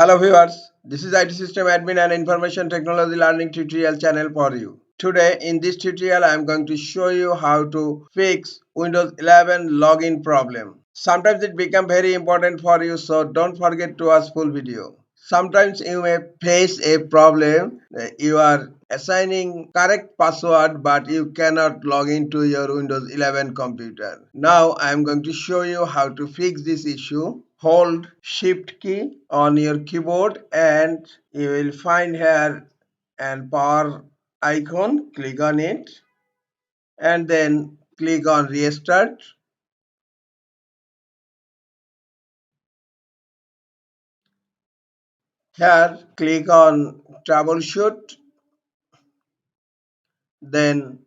Hello viewers, this is IT System Admin and Information Technology Learning tutorial channel for you. Today in this tutorial I am going to show you how to fix Windows 11 login problem. Sometimes it becomes very important for you, so don't forget to watch full video. Sometimes you may face a problem, you are assigning correct password but you cannot log into your Windows 11 computer. Now I am going to show you how to fix this issue. Hold shift key on your keyboard and you will find here an power icon. Click on it and then click on restart. Here click on troubleshoot, then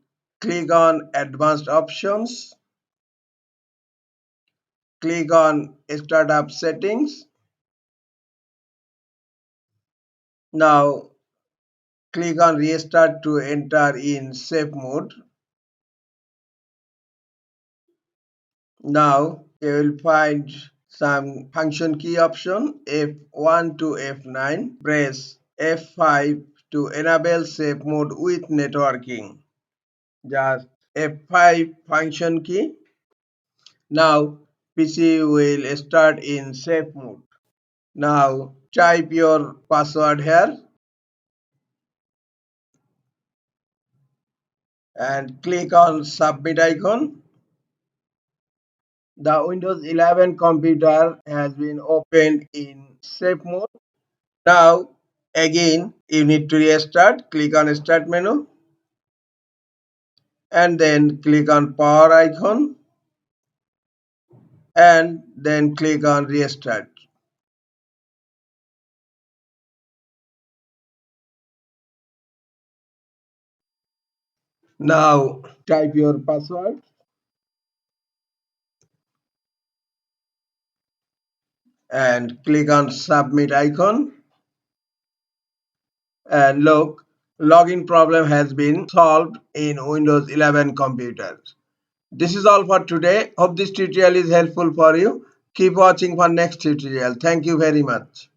click on advanced options, click on startup settings. Now click on restart to enter in safe mode. Now you will find some function key option F1 to F9. Press F5 to enable safe mode with networking. Just F5 function key. Now PC will start in safe mode. Now type your password here and click on submit icon. The Windows 11 computer has been opened in safe mode. Now again you need to restart. Click on start menu and then click on power icon and then click on restart. Now type your password and click on submit icon, and look, login problem has been solved in Windows 11 computers. This is all for today. Hope this tutorial is helpful for you. Keep watching for next tutorial. Thank you very much.